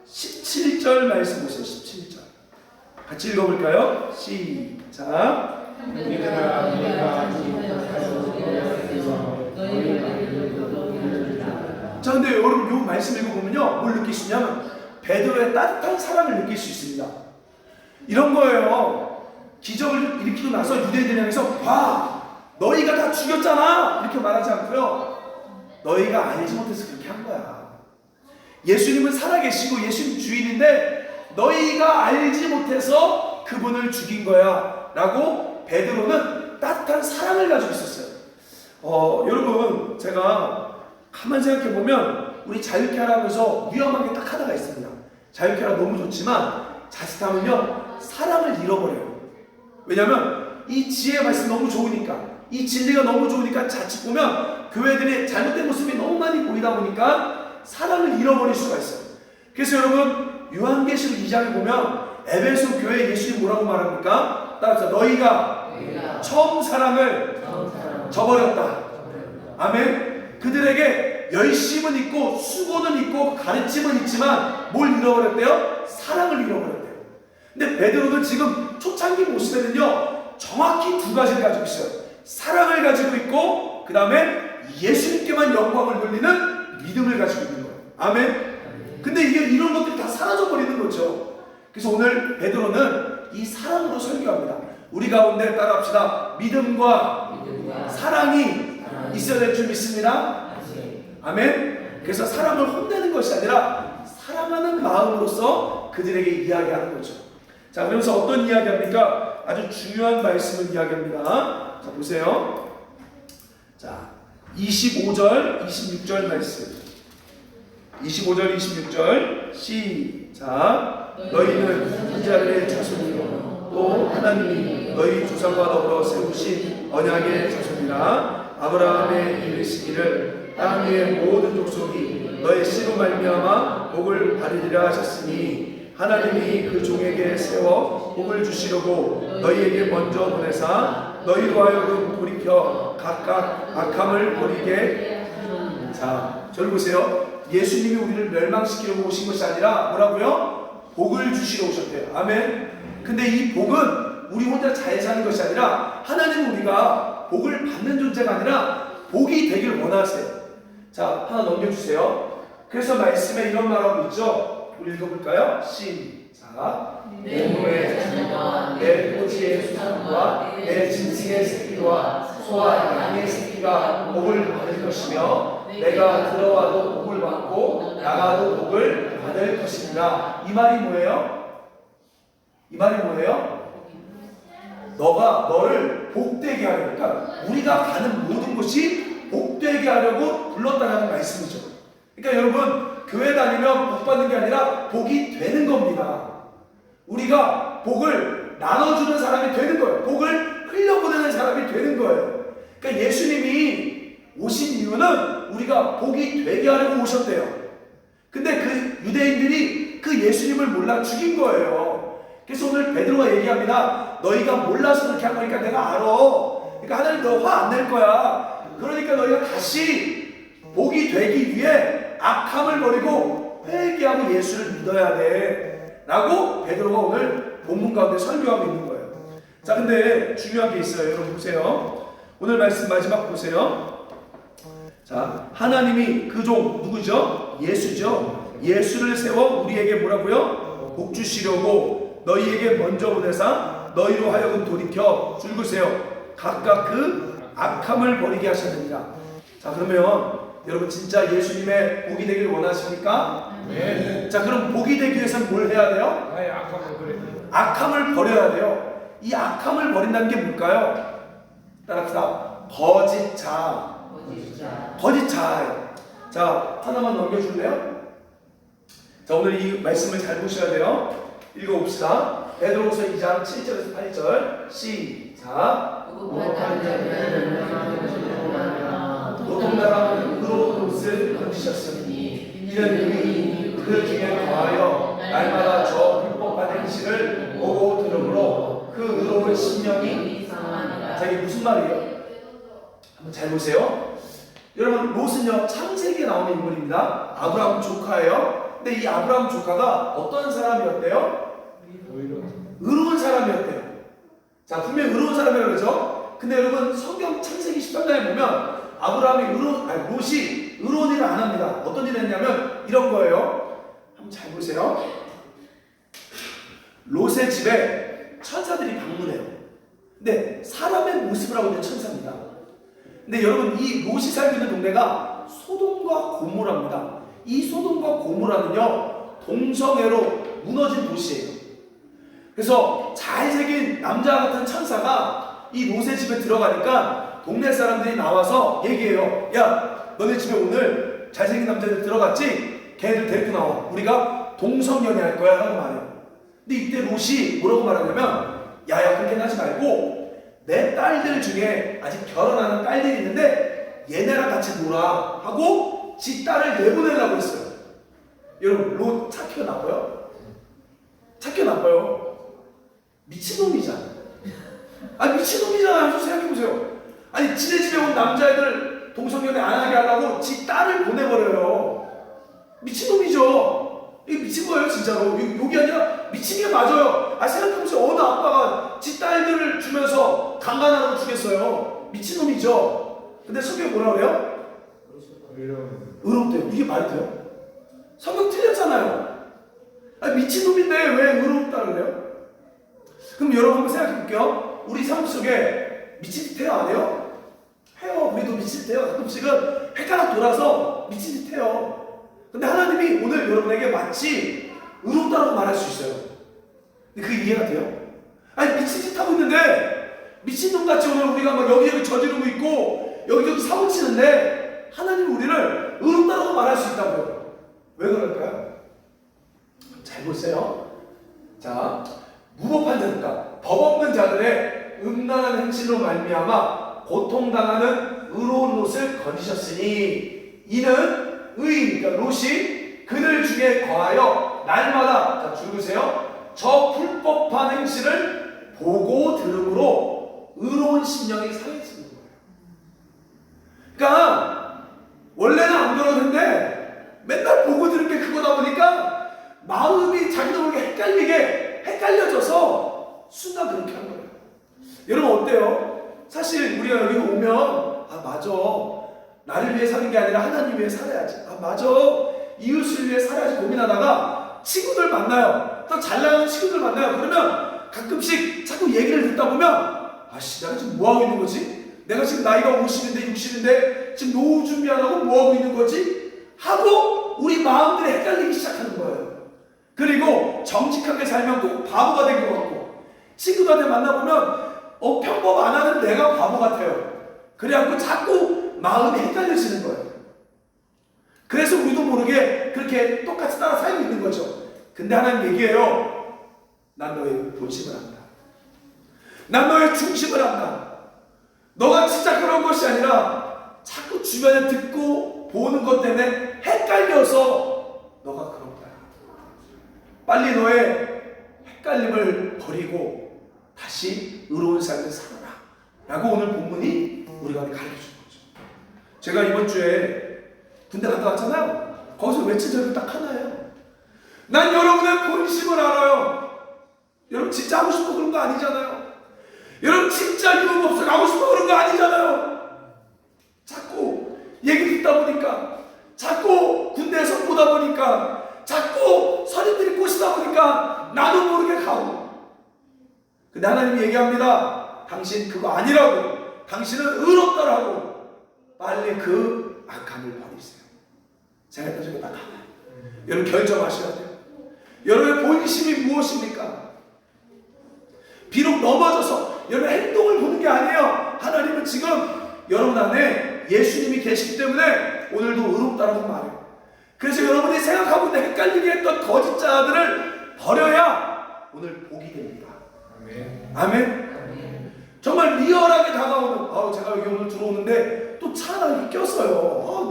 17절 말씀 보세요. 17절 같이 읽어볼까요? 시작. 형제들아 너희가 지금까지 배웠으며 너희가 자, 근데 여러분 이 말씀 읽어보면요, 뭘 느낄 수 있냐면 베드로의 따뜻한 사랑을 느낄 수 있습니다. 이런 거예요. 기적을 일으키고 나서 유대인들 향해서 봐, 너희가 다 죽였잖아, 이렇게 말하지 않고요, 너희가 알지 못해서 그렇게 한 거야. 예수님은 살아계시고 예수님 주인인데 너희가 알지 못해서 그분을 죽인 거야 라고 베드로는 따뜻한 사랑을 가지고 있었어요. 여러분, 제가 가만 생각해보면 우리 자유케하라 하면서 위험한 게 딱 하나가 있습니다. 자유케하라 너무 좋지만 자칫하면요 사랑을 잃어버려요. 왜냐하면 이 지혜의 말씀 너무 좋으니까, 이 진리가 너무 좋으니까 자칫 보면 교회들이 잘못된 모습이 너무 많이 보이다 보니까 사랑을 잃어버릴 수가 있어요. 그래서 여러분 요한계시록 2장에 보면 에베소 교회 예수님 뭐라고 말합니까? 따라서 너희가 처음 사랑을 저버렸다. 아멘. 그들에게 열심은 있고 수고는 있고 가르침은 있지만 뭘 잃어버렸대요? 사랑을 잃어버렸대요. 근데 베드로는 지금 초창기 모습에는요 정확히 두 가지를 가지고 있어요. 사랑을 가지고 있고 그 다음에 예수님께만 영광을 돌리는 믿음을 가지고 있는 거예요. 아멘. 근데 이게 이런 것들이 다 사라져 버리는 거죠. 그래서 오늘 베드로는 이 사랑으로 설교합니다. 우리 가운데 따라합시다. 믿음과 사랑이 있어야 될 줄 믿습니다. 아멘. 그래서 사람을 혼내는 것이 아니라 사랑하는 마음으로서 그들에게 이야기하는 거죠. 자, 그러면서 어떤 이야기합니까? 아주 중요한 말씀을 이야기합니다. 자, 보세요. 자, 25절, 26절 말씀. 25절, 26절 시작. 너희는 선지자들의 자손이요 또 하나님이 너희 조상과 더불어 세우신 언약의 자손이라. 아브라함의 이르시기를 땅 위의 모든 족속이 너의 씨로 말미암아 복을 받으리라 하셨으니 하나님이 그 종에게 세워 복을 주시려고 너희에게 먼저 보내사 너희로 하여금 돌이켜 각각 악함을 버리게. 자, 저를 보세요. 예수님이 우리를 멸망시키려고 오신 것이 아니라 뭐라고요? 복을 주시러 오셨대요. 아멘. 근데 이 복은 우리 혼자 잘 사는 것이 아니라 하나님은 우리가 복을 받는 존재가 아니라 복이 되길 원하세요. 자, 하나 넘겨주세요. 그래서 말씀에 이런 말하고 있죠. 우리 읽어볼까요? 시작. 내 몸의 자녀와 내 토지의 수산과 내 짐승의 새끼와 소와 양의 새끼가 복을 받을 것이며 내가 들어와도 복을 받고 나가도 복을 받을 것입니다. 이 말이 뭐예요? 이 말이 뭐예요? 너를 복되게 하려고, 그러니까 우리가 가는 모든 곳이 복되게 하려고 불렀다는 말씀이죠. 그러니까 여러분, 교회 다니면 복 받는 게 아니라 복이 되는 겁니다. 우리가 복을 나눠주는 사람이 되는 거예요. 복을 흘려보내는 사람이 되는 거예요. 그러니까 예수님이 오신 이유는 우리가 복이 되게 하려고 오셨대요. 근데 그 유대인들이 그 예수님을 몰라 죽인 거예요. 그래서 오늘 베드로가 얘기합니다. 너희가 몰라서 그렇게 한 거니까 내가 알아. 그러니까 하나님 너 화 안 낼 거야. 그러니까 너희가 다시 복이 되기 위해 악함을 버리고 회개하고 예수를 믿어야 돼 라고 베드로가 오늘 본문 가운데 설교하고 있는 거예요. 자, 근데 중요한 게 있어요. 여러분 보세요. 오늘 말씀 마지막 보세요. 자, 하나님이 그 종 누구죠? 예수죠. 예수를 세워 우리에게 뭐라고요? 복 주시려고 너희에게 먼저 보내사 너희로 하여금 돌이켜 줄그세요 각각 그 악함을 버리게 하셨느니라. 자, 그러면 여러분 진짜 예수님의 복이 되길 원하십니까? 네. 자, 그럼 복이 되기 위해서는 뭘 해야 돼요? 악함을 버려야 돼요. 이 악함을 버린다는 게 뭘까요? 따라합시다. 거짓 자아예요. 자, 하나만 넘겨줄래요? 자, 오늘 이 말씀을 잘 보셔야 돼요. 읽어봅시다. 베드로후서 2장 7절에서 8절 시작. 노동나라 의로운 옷을 건지셨으니 이는 의인이 그 중에 더하여 날마다 저 율법과 행실을 보고 들으므로 그 의로운 심령이 자, 이게 무슨 말이에요? 한번 잘 보세요. 여러분, 롯은요 창세기에 나오는 인물입니다. 아브라함 조카예요. 근데 이 아브라함 조카가 어떤 사람이었대요? 의로운 사람이었대요. 자, 분명히 의로운 사람이라고 그러죠. 근데 여러분 성경 창세기 13장에 보면 아브라함이 롯이 의로운 일을 안 합니다. 어떤 일을 했냐면 이런 거예요. 한번 잘 보세요. 롯의 집에 천사들이 방문해요. 근데 사람의 모습을 하고 있는 천사입니다. 근데 여러분 이 롯이 살고 있는 동네가 소돔과 고모라입니다. 이 소돔과 고모라는요 동성애로 무너진 도시예요. 그래서 잘생긴 남자 같은 천사가 이 롯의 집에 들어가니까 동네 사람들이 나와서 얘기해요. 야, 너네 집에 오늘 잘생긴 남자들 들어갔지? 걔네들 데리고 나와. 우리가 동성연애 할 거야 라고 말해요. 근데 이때 롯이 뭐라고 말하냐면 야야 그렇게 하지 말고 내 딸들 중에 아직 결혼하는 딸들이 있는데 얘네랑 같이 놀아 하고 지 딸을 내보내려고 했어요. 여러분 롯 착해요 나빠요? 착해요 나빠요? 미친놈이잖아. 미친놈이잖아요. 생각해보세요. 아니 지네 집에 온 남자애들 동성연애 안 하게 하려고 지 딸을 보내버려요. 미친놈이죠. 이게 미친 거예요 진짜로. 욕이 아니라 미친 게 맞아요. 생각해보세요. 어느 아빠가 지 딸들을 주면서 강간하라고 주겠어요. 미친놈이죠. 근데 성경이 뭐라 그래요? 의롭대요. 이게 말이 돼요? 성경 틀렸잖아요. 미친놈인데 왜 의롭다 그래요? 그럼 여러분 한번 생각해 볼게요. 우리 삶 속에 미친 짓 해요 안 해요? 해요. 우리도 미친 짓 해요. 가끔씩은 헷갈려 돌아서 미친 짓 해요. 근데 하나님이 오늘 여러분에게 마치 의롭다라고 말할 수 있어요. 근데 그게 이해가 돼요? 미친 짓 하고 있는데 미친놈같이 오늘 우리가 막 여기저기 저지르고 있고 여기저기 사고치는데 하나님이 우리를 의롭다라고 말할 수 있다고요. 왜 그럴까요? 잘 보세요. 자, 무법한 자들과 법 없는 자들의 음란한 행실로 말미암아 고통당하는 의로운 롯을 거두셨으니 이는 의인, 그러니까 롯이 그들 중에 거하여 날마다 자 줄으세요. 저 불법한 행실을 보고 들음으로 의로운 심령이 상해지는 거예요. 그러니까 원래는 안 그러는데 맨날 보고 들은 게 그거다 보니까 마음이 자기도 모르게 헷갈려져서 순간 그렇게 한 거예요. 여러분 어때요? 사실 우리가 여기 오면 맞아. 나를 위해 사는 게 아니라 하나님 위해 살아야지. 맞아. 이웃을 위해 살아야지 고민하다가 친구들 만나요. 또 잘 나가는 친구들 만나요. 그러면 가끔씩 자꾸 얘기를 듣다 보면 내가 지금 뭐하고 있는 거지? 내가 지금 나이가 50인데 60인데 지금 노후 준비 안 하고 뭐하고 있는 거지? 하고 우리 마음들이 헷갈리기 시작하는 거예요. 그리고 정직하게 살면 꼭 바보가 된 것 같고 친구들한테 만나보면 평범 안 하는 내가 바보 같아요. 그래갖고 자꾸 마음이 헷갈려지는 거예요. 그래서 우리도 모르게 그렇게 똑같이 따라 살고 있는 거죠. 근데 하나님 얘기해요. 난 너의 본심을 안다. 난 너의 중심을 안다. 너가 진짜 그런 것이 아니라 자꾸 주변에 듣고 보는 것 때문에 헷갈려서 너가 그런다. 빨리 너의 헷갈림을 버리고 다시 의로운 삶을 살아라 라고 오늘 본문이 우리가 가르쳐주는 거죠. 제가 이번 주에 군대 갔다 왔잖아요. 거기서 외친 적이 딱 하나예요. 난 여러분의 본심을 알아요. 여러분 진짜 하고 싶어 그런 거 아니잖아요. 여러분 진짜 이유가 없어 하고 싶어 그런 거 아니잖아요. 자꾸 얘기 듣다 보니까, 자꾸 군대에서 보다 보니까, 자꾸 선임들이 꼬시다 보니까 나도 모르게 가고. 근데 하나님이 얘기합니다. 당신 그거 아니라고. 당신은 의롭다라고. 빨리 그 악함을 버리세요. 제가 했던 적이 딱 하나예요. 여러분 결정하셔야 돼요. 여러분의 본심이 무엇입니까? 비록 넘어져서 여러분의 행동을 보는 게 아니에요. 하나님은 지금 여러분 안에 예수님이 계시기 때문에 오늘도 의롭다라고 말해요. 그래서 여러분이 생각하고 있는 헷갈리게 했던 거짓자들을 버려야 오늘 복이 됩니다. 아멘. 아멘. 정말 리얼하게 다가오는, 제가 여기 오늘 들어오는데 또 차 하나 꼈어요.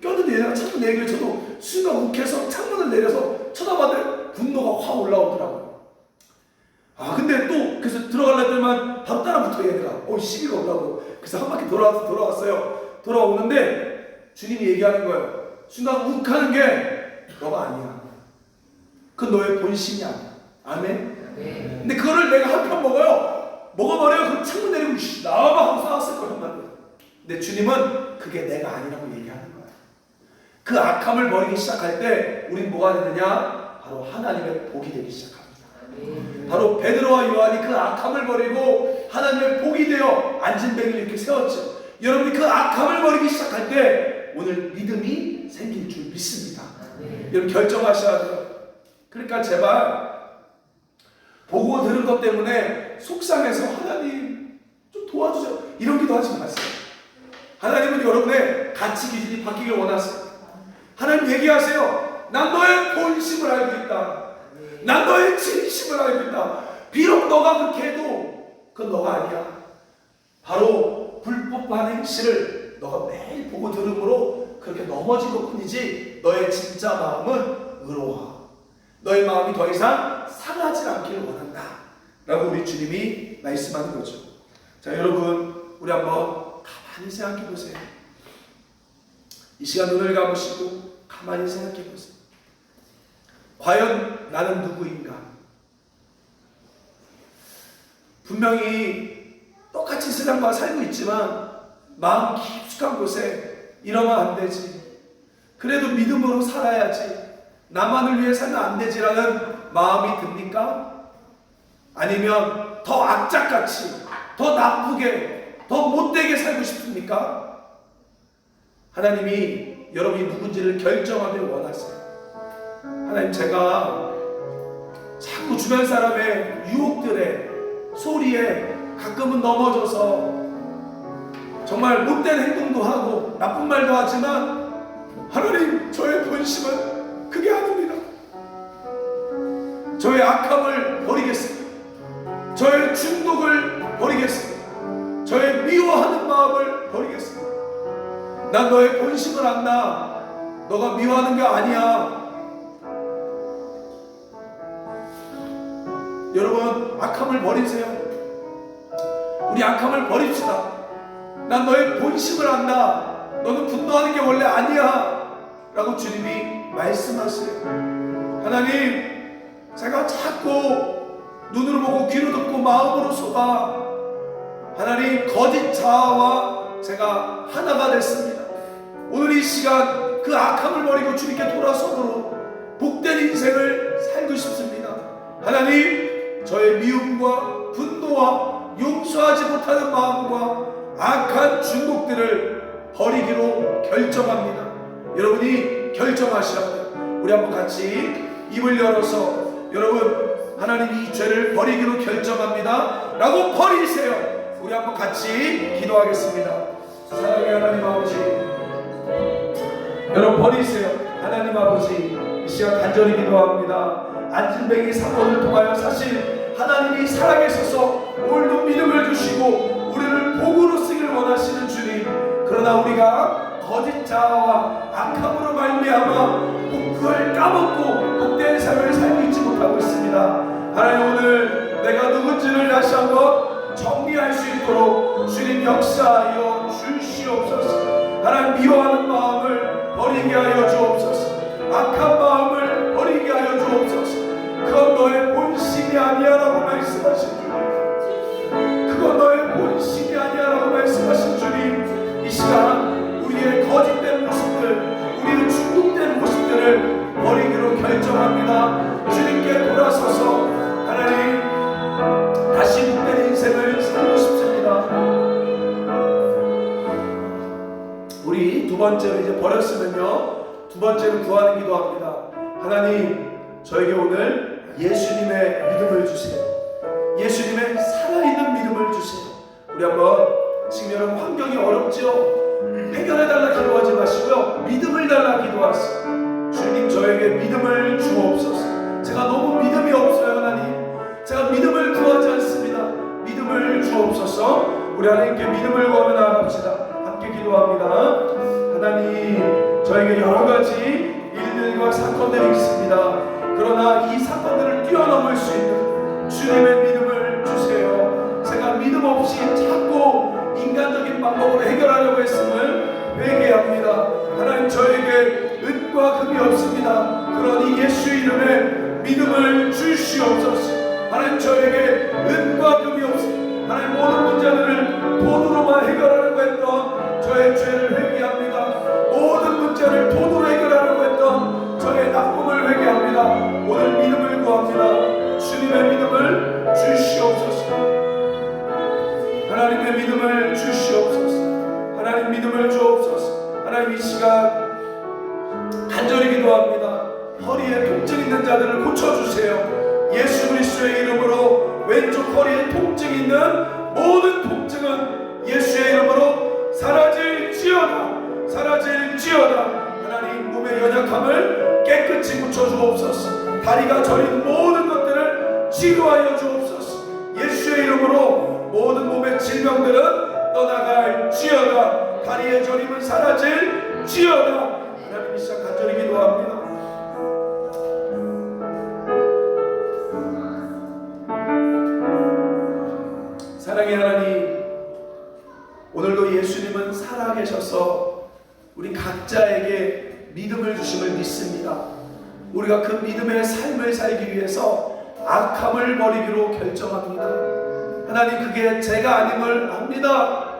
꼈는데 얘네가 자꾸 내 얘기를 저도 순간 욱해서 창문을 내려서 쳐다봤는데 분노가 확 올라오더라고요. 근데 또 그래서 들어갈라 때만 바로 따라붙어 얘네가 시비가 올라오고. 그래서 한 바퀴 돌아왔어요. 돌아오는데 주님이 얘기하는 거예요. 순간 욱하는 게 너가 아니야. 그건 너의 본심이 아니야. 아멘. 근데 그거를 내가 한편 먹어요. 먹어버려. 그럼 창문 내리고 나와봐 하고 싸웠을 거란 말이에요. 근데 주님은 그게 내가 아니라고 얘기하는 거야. 그 악함을 버리기 시작할 때 우린 뭐가 되느냐? 바로 하나님의 복이 되기 시작합니다. 바로 베드로와 요한이 그 악함을 버리고 하나님의 복이 되어 안진뱅이를 이렇게 세웠죠. 여러분이 그 악함을 버리기 시작할 때 오늘 믿음이 생길 줄 믿습니다. 여러분 결정하셔야 돼요. 그러니까 제발 보고 들은 것 때문에 속상해서 하나님 좀 도와주세요 이런 기도 하지 마세요. 하나님은 여러분의 가치 기준이 바뀌길 원하세요. 하나님 얘기하세요. 난 너의 본심을 알고 있다. 난 너의 진심을 알고 있다. 비록 너가 그렇게 해도 그건 너가 아니야. 바로 불법한 행실을 너가 매일 보고 들음으로 그렇게 넘어진 것뿐이지 너의 진짜 마음은 의로워. 너의 마음이 더 이상 상하지 않기를 원한다 라고 우리 주님이 말씀하는 거죠. 자, 여러분 우리 한번 가만히 생각해 보세요. 이 시간 눈을 감으시고 가만히 생각해 보세요. 과연 나는 누구인가? 분명히 똑같이 세상과 살고 있지만 마음 깊숙한 곳에 이러면 안 되지, 그래도 믿음으로 살아야지, 나만을 위해 살면 안 되지라는 마음이 듭니까? 아니면 더 악착같이, 더 나쁘게, 더 못되게 살고 싶습니까? 하나님이 여러분이 누군지를 결정하길 원하세요. 하나님, 제가 자꾸 주변 사람의 유혹들에, 소리에 가끔은 넘어져서 정말 못된 행동도 하고 나쁜 말도 하지만 하나님, 저의 본심은 그게 아닙니다. 저의 악함을 버리겠습니다. 저의 중독을 버리겠습니다. 저의 미워하는 마음을 버리겠습니다. 난 너의 본심을 안다. 너가 미워하는 게 아니야. 여러분, 악함을 버리세요. 우리 악함을 버립시다. 난 너의 본심을 안다. 너는 분노하는 게 원래 아니야 라고 주님이 말씀하세요. 하나님, 제가 자꾸 눈으로 보고 귀로 듣고 마음으로 속아 하나님 거짓 자아와 제가 하나가 됐습니다. 오늘 이 시간 그 악함을 버리고 주님께 돌아서도록 복된 인생을 살고 싶습니다. 하나님, 저의 미움과 분노와 용서하지 못하는 마음과 악한 중독들을 버리기로 결정합니다. 여러분이 결정하셔야 돼요. 우리 한번 같이 입을 열어서 여러분, 하나님이 이 죄를 버리기로 결정합니다 라고 버리세요. 우리 한번 같이 기도하겠습니다. 사랑의 하나님 아버지, 여러분 버리세요. 하나님 아버지, 이 시간 간절히 기도합니다. 안진뱅이 사건을 통하여 사실 하나님이 살아계셔서 오늘도 믿음을 주시고 우리를 복으로 쓰길 원하시는 주님, 그러나 우리가 거짓 자아와 악함으로 말미암아 그걸 까먹고 복된 삶을 살고 있지 못하고 있습니다. 하나님, 오늘 내가 누군지를 다시 한번 정리할 수 있도록 주님 역사하여 주시옵소서. 하나님, 미워하는 마음을 버리게 하여 주옵소서. 악한 마음을 버리게 하여 주옵소서. 그건 너의 본심이 아니야라고 말씀하신 주님, 그건 너의 본심이 아니야라고 말씀하신 주님, 이 시간 우리의 거짓된 모습들, 우리의 중독된 모습들을 버리기로 결정합니다. 주님께 돌아서서 하나님 다시 복된 인생을 살고 싶습니다. 우리 두 번째로 이제 버렸으면요, 두 번째로 구하는 기도합니다. 하나님, 저에게 오늘 예수님의 믿음을 주세요. 예수님의 살아있는 믿음을 주세요. 우리 한번, 지금 여러분 환경이 어렵죠? 해결해달라 기도하지 마시고요, 믿음을 달라 기도하세요. 주님, 저에게 믿음을 주옵소서. 제가 너무 믿음이 없어요. 하나님, 제가 믿음을 구하지 않습니다. 믿음을 주옵소서. 우리 하나님께 믿음을 구하며 나아갑시다. 함께 기도합니다. 하나님, 저에게 여러 가지 일들과 사건들이 있습니다. 그러나 이 사건들을 뛰어넘을 수 있는 주님의 믿음을 주세요. 제가 믿음 없이 자꾸 인간적인 방법으로 해결하려고 했음을 회개합니다. 하나님, 저에게 은과 금이 없습니다. 그러니 예수 이름에 믿음을 주시옵소서. 하나님, 저에게 은과 금이 없습니다. 하나님 모든 문제들을 돈으로만 해결하려고 했던 저의 죄를 회개합니다. 모든 문제를 돈으로 해결하려고 했던 저의 나쁨을 회개합니다. 오늘 믿음을 구합니다. 주님의 믿음을 주시옵소서. 하나님의 믿음을 주시옵소서. 하나님 믿음을 주옵소서. 하나님 이 시간 간절히 기도합니다. 허리에 통증 있는 자들을 고쳐주세요. 예수 그리스도의 이름으로 왼쪽 허리에 통증 있는 모든 통증은 예수의 이름으로 사라질지어다. 사라질지어다. 하나님 몸의 연약함을 깨끗이 고쳐주옵소서. 다리가 저린 모든 것들을 치료하여 주옵소서. 예수의 이름으로 모든 몸의 질병들은 떠나갈지어다. 다리의 저림은 사라질지어다. 하나님 이 시간 간절히 기도합니다. 사랑의 하나님, 오늘도 예수님은 살아계셔서 우리 각자에게 믿음을 주심을 믿습니다. 우리가 그 믿음의 삶을 살기 위해서 악함을 버리기로 결정합니다. 하나님, 그게 제가 아님을 압니다.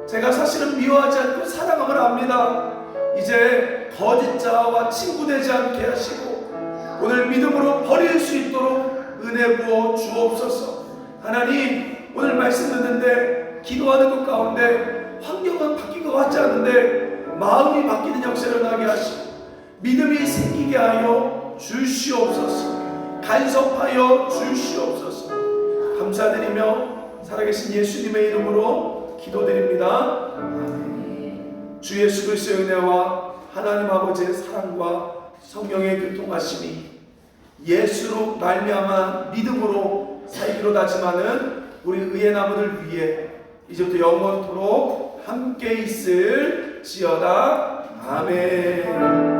제가 사실은 미워하지 않고 사랑함을 압니다. 이제 거짓자와 친구 되지 않게 하시고 오늘 믿음으로 버릴 수 있도록 은혜 부어 주옵소서. 하나님, 오늘 말씀 듣는데 기도하는 것 가운데 환경은 바뀐 것 같지 않은데 마음이 바뀌는 역사를 나게 하시고 믿음이 생기게 하여 주시옵소서. 간섭하여 주시옵소서. 감사드리며 살아계신 예수님의 이름으로 기도드립니다. 아멘. 주 예수 그리스도의 은혜와 하나님 아버지의 사랑과 성령의 교통하심이 예수로 말미암아 믿음으로 살기로 다짐하는 우리 의의 나무들 위해 이제부터 영원토록 함께 있을지어다. 아멘.